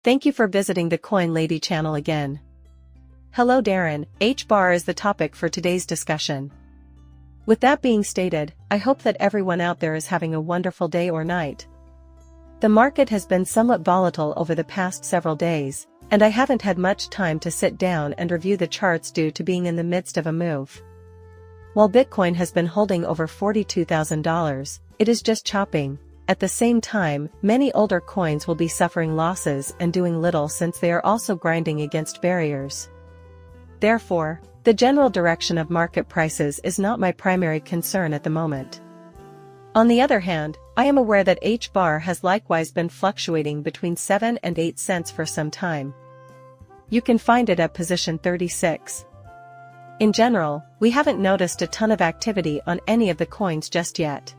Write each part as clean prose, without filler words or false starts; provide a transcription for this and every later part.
Thank you for visiting the Coin Lady channel again. Hello Darren, Hbar is the topic for today's discussion. With that being stated, I hope that everyone out there is having a wonderful day or night. The market has been somewhat volatile over the past several days, and I haven't had much time to sit down and review the charts due to being in the midst of a move. While Bitcoin has been holding over $42,000, it is just chopping. At the same time, many older coins will be suffering losses and doing little since they are also grinding against barriers. Therefore, the general direction of market prices is not my primary concern at the moment. On the other hand, I am aware that Hbar has likewise been fluctuating between 7 and 8 cents for some time. You can find it at position 36. In general, we haven't noticed a ton of activity on any of the coins just yet.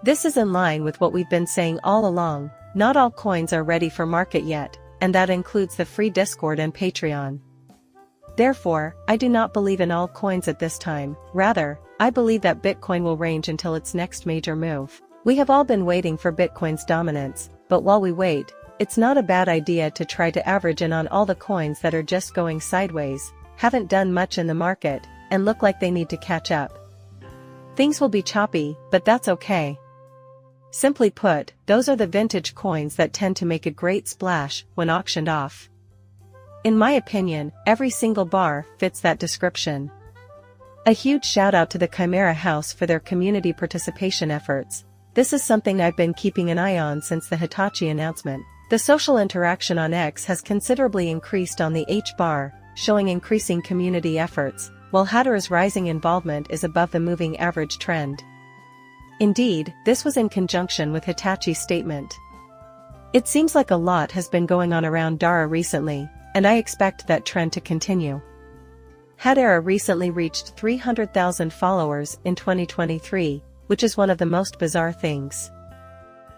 This is in line with what we've been saying all along, not all coins are ready for market yet, and that includes the free Discord and Patreon. Therefore, I do not believe in all coins at this time, rather, I believe that Bitcoin will range until its next major move. We have all been waiting for Bitcoin's dominance, but while we wait, it's not a bad idea to try to average in on all the coins that are just going sideways, haven't done much in the market, and look like they need to catch up. Things will be choppy, but that's okay. Simply put, those are the vintage coins that tend to make a great splash when auctioned off. In my opinion, every single bar fits that description. A huge shout out to the Chimera House for their community participation efforts. This is something I've been keeping an eye on since the Hitachi announcement. The social interaction on X has considerably increased on the Hbar, showing increasing community efforts, while Hedera's rising involvement is above the moving average trend. Indeed, this was in conjunction with Hitachi's statement. It seems like a lot has been going on around Dara recently, and I expect that trend to continue. Hedera recently reached 300,000 followers in 2023, which is one of the most bizarre things.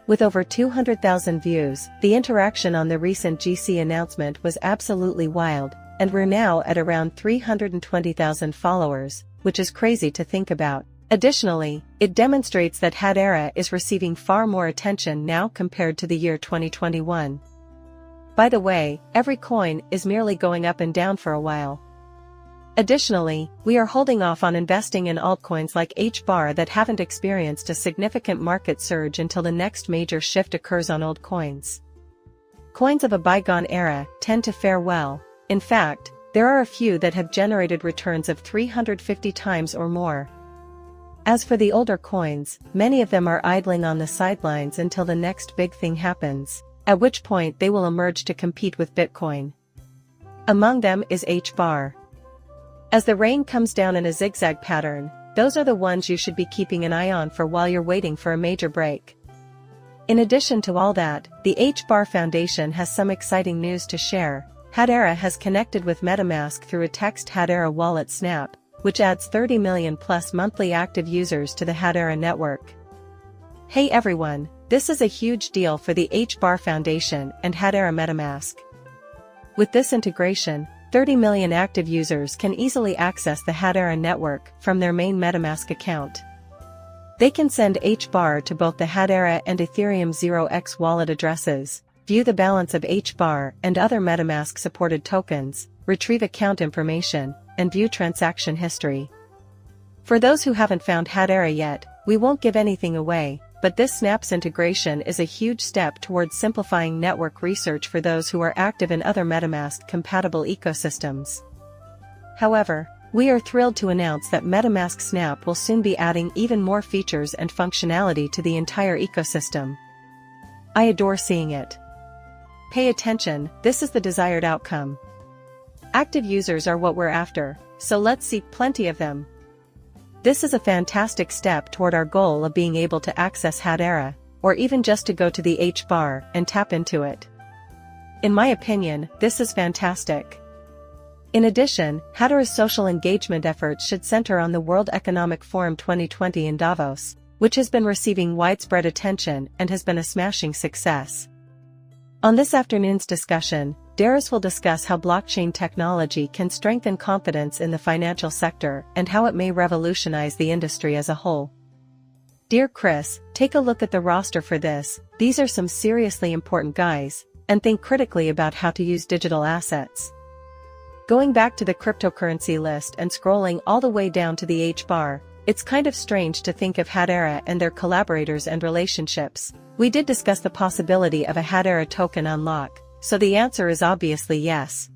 With over 200,000 views, the interaction on the recent GC announcement was absolutely wild, and we're now at around 320,000 followers, which is crazy to think about. Additionally, it demonstrates that Hedera is receiving far more attention now compared to the year 2021. By the way, every coin is merely going up and down for a while. Additionally, we are holding off on investing in altcoins like Hbar that haven't experienced a significant market surge until the next major shift occurs on old coins. Coins of a bygone era tend to fare well. In fact, there are a few that have generated returns of 350 times or more. As for the older coins, many of them are idling on the sidelines until the next big thing happens, at which point they will emerge to compete with Bitcoin. Among them is Hbar. As the rain comes down in a zigzag pattern, those are the ones you should be keeping an eye on for while you're waiting for a major break. In addition to all that, the Hbar Foundation has some exciting news to share. Hedera has connected with MetaMask through a text Hedera wallet Snap, which adds 30 million plus monthly active users to the Hedera network. Hey everyone, this is a huge deal for the Hbar Foundation and Hedera MetaMask. With this integration, 30 million active users can easily access the Hedera network from their main MetaMask account. They can send Hbar to both the Hedera and Ethereum 0x wallet addresses, view the balance of Hbar and other MetaMask-supported tokens, retrieve account information, and view transaction history. For those who haven't found Hedera yet, we won't give anything away, but this Snaps integration is a huge step towards simplifying network research for those who are active in other MetaMask-compatible ecosystems. However, we are thrilled to announce that MetaMask Snap will soon be adding even more features and functionality to the entire ecosystem. I adore seeing it. Pay attention, this is the desired outcome. Active users are what we're after, so let's seek plenty of them. This is a fantastic step toward our goal of being able to access Hedera, or even just to go to the Hbar and tap into it. In my opinion, this is fantastic. In addition, Hedera's social engagement efforts should center on the World Economic Forum 2020 in Davos, which has been receiving widespread attention and has been a smashing success. On this afternoon's discussion, Darius will discuss how blockchain technology can strengthen confidence in the financial sector and how it may revolutionize the industry as a whole. Dear Chris, take a look at the roster for this. These are some seriously important guys, and think critically about how to use digital assets. Going back to the cryptocurrency list and scrolling all the way down to the H bar, it's kind of strange to think of Hedera and their collaborators and relationships. We did discuss the possibility of a Hedera token unlock, so the answer is obviously yes.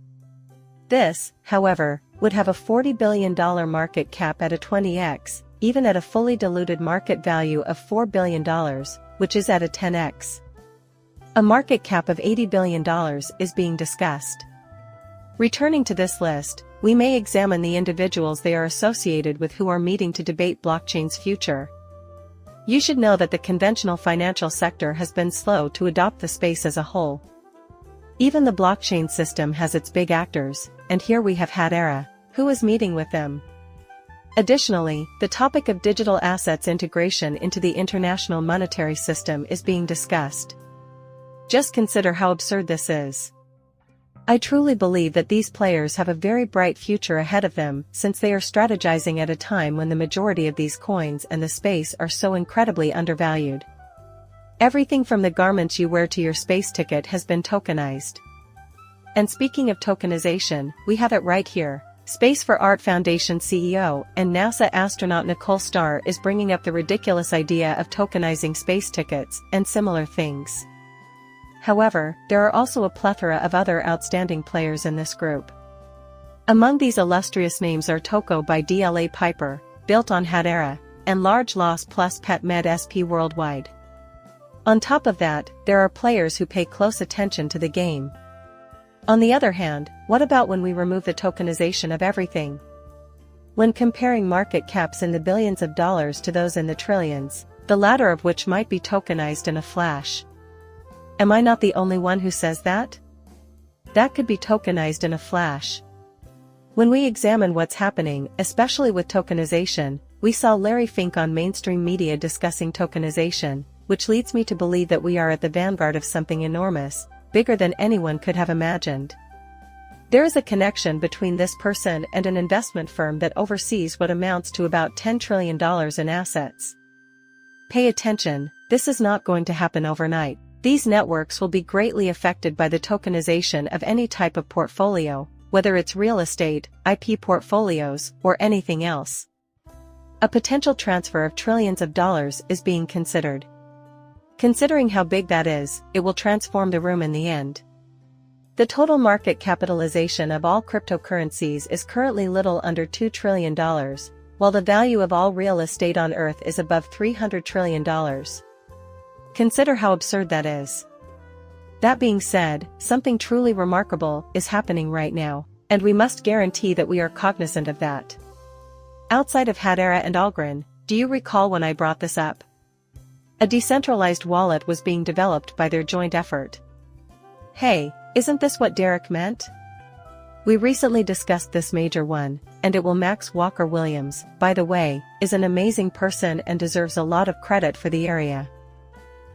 This, however, would have a $40 billion market cap at a 20x, even at a fully diluted market value of $4 billion, which is at a 10x. A market cap of $80 billion is being discussed. Returning to this list, we may examine the individuals they are associated with who are meeting to debate blockchain's future. You should know that the conventional financial sector has been slow to adopt the space as a whole. Even the blockchain system has its big actors, and here we have Hedera, who is meeting with them. Additionally, the topic of digital assets integration into the international monetary system is being discussed. Just consider how absurd this is. I truly believe that these players have a very bright future ahead of them, since they are strategizing at a time when the majority of these coins and the space are so incredibly undervalued. Everything from the garments you wear to your space ticket has been tokenized. And speaking of tokenization, we have it right here. Space for Art Foundation CEO and NASA astronaut Nicole Starr is bringing up the ridiculous idea of tokenizing space tickets and similar things. However, there are also a plethora of other outstanding players in this group. Among these illustrious names are Toko by DLA Piper, built on Hedera, and Large Loss plus PetMed SP Worldwide. On top of that, there are players who pay close attention to the game. On the other hand, what about when we remove the tokenization of everything? When comparing market caps in the billions of dollars to those in the trillions, the latter of which might be tokenized in a flash. Am I not the only one who says that? That could be tokenized in a flash. When we examine what's happening, especially with tokenization, we saw Larry Fink on mainstream media discussing tokenization, which leads me to believe that we are at the vanguard of something enormous, bigger than anyone could have imagined. There is a connection between this person and an investment firm that oversees what amounts to about $10 trillion in assets. Pay attention, this is not going to happen overnight. These networks will be greatly affected by the tokenization of any type of portfolio, whether it's real estate, IP portfolios, or anything else. A potential transfer of trillions of dollars is being considered. Considering how big that is, it will transform the room in the end. The total market capitalization of all cryptocurrencies is currently little under $2 trillion, while the value of all real estate on Earth is above $300 trillion. Consider how absurd that is. That being said, something truly remarkable is happening right now, and we must guarantee that we are cognizant of that. Outside of Hedera and Algorand, do you recall when I brought this up? A decentralized wallet was being developed by their joint effort. Hey, isn't this what Derek meant? We recently discussed this major one, and it will. Max Walker-Williams, by the way, is an amazing person and deserves a lot of credit for the area.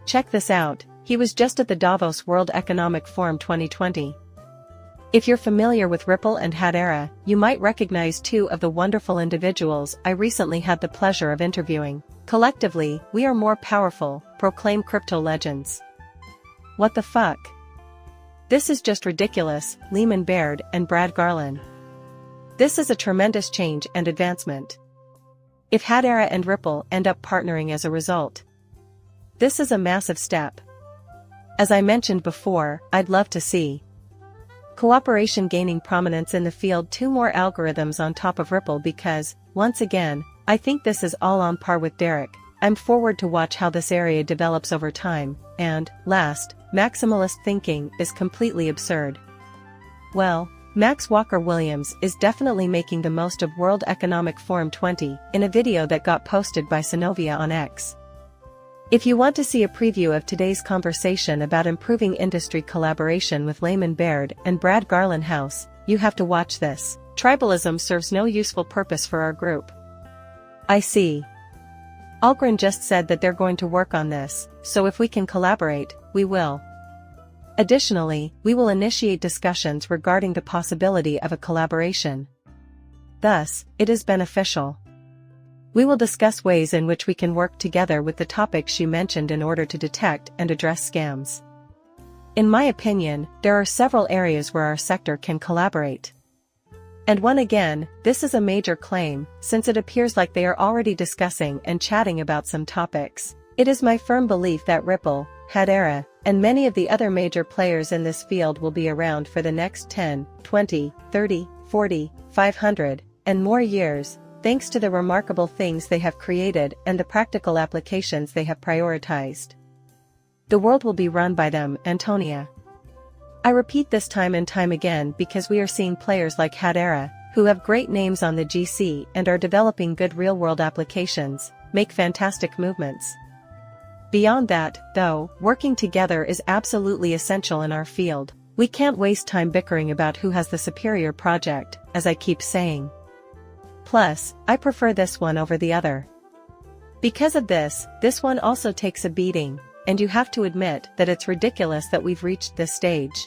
Check this out, he was just at the Davos World Economic Forum 2020. If you're familiar with Ripple and Hedera, you might recognize two of the wonderful individuals I recently had the pleasure of interviewing. Collectively, we are more powerful, proclaim crypto legends. What the fuck? This is just ridiculous, Lehman Baird and Brad Garland. This is a tremendous change and advancement. If Hedera and Ripple end up partnering as a result, this is a massive step. As I mentioned before, I'd love to see cooperation gaining prominence in the field, two more algorithms on top of Ripple, because, once again, I think this is all on par with Derek. I'm forward to watch how this area develops over time, and, last, maximalist thinking is completely absurd. Well, Max Walker-Williams is definitely making the most of World Economic Forum 20 in a video that got posted by Synovia on X. If you want to see a preview of today's conversation about improving industry collaboration with Lehman Baird and Brad Garland House, you have to watch this. Tribalism serves no useful purpose for our group. I see. Algorand just said that they're going to work on this, so if we can collaborate, we will. Additionally, we will initiate discussions regarding the possibility of a collaboration. Thus, it is beneficial. We will discuss ways in which we can work together with the topics you mentioned in order to detect and address scams. In my opinion, there are several areas where our sector can collaborate. And one again, this is a major claim, since it appears like they are already discussing and chatting about some topics. It is my firm belief that Ripple, Hedera, and many of the other major players in this field will be around for the next 10, 20, 30, 40, 500, and more years, thanks to the remarkable things they have created and the practical applications they have prioritized. The world will be run by them, Antonia. I repeat this time and time again because we are seeing players like Hedera, who have great names on the GC and are developing good real-world applications, make fantastic movements. Beyond that, though, working together is absolutely essential in our field. We can't waste time bickering about who has the superior project, as I keep saying. Plus, I prefer this one over the other. Because of this one also takes a beating, and you have to admit that it's ridiculous that we've reached this stage.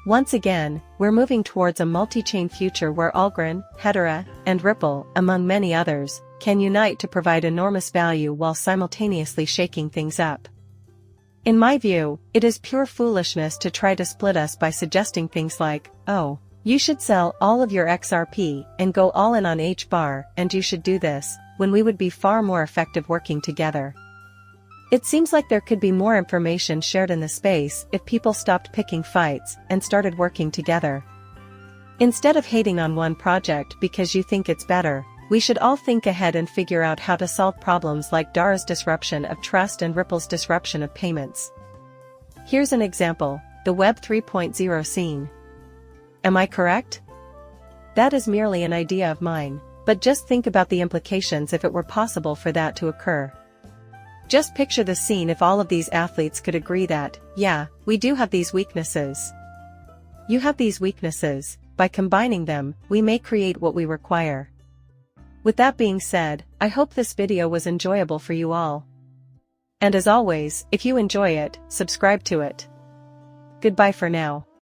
Once again, we're moving towards a multi-chain future where Algo, Hedera, and Ripple, among many others, can unite to provide enormous value while simultaneously shaking things up. In my view, it is pure foolishness to try to split us by suggesting things like, oh, you should sell all of your XRP and go all in on Hbar, and you should do this, when we would be far more effective working together. It seems like there could be more information shared in the space if people stopped picking fights and started working together. Instead of hating on one project because you think it's better, we should all think ahead and figure out how to solve problems like Dara's disruption of trust and Ripple's disruption of payments. Here's an example, the Web 3.0 scene. Am I correct? That is merely an idea of mine, but just think about the implications if it were possible for that to occur. Just picture the scene if all of these athletes could agree that, yeah, we do have these weaknesses. You have these weaknesses, by combining them, we may create what we require. With that being said, I hope this video was enjoyable for you all. And as always, if you enjoy it, subscribe to it. Goodbye for now.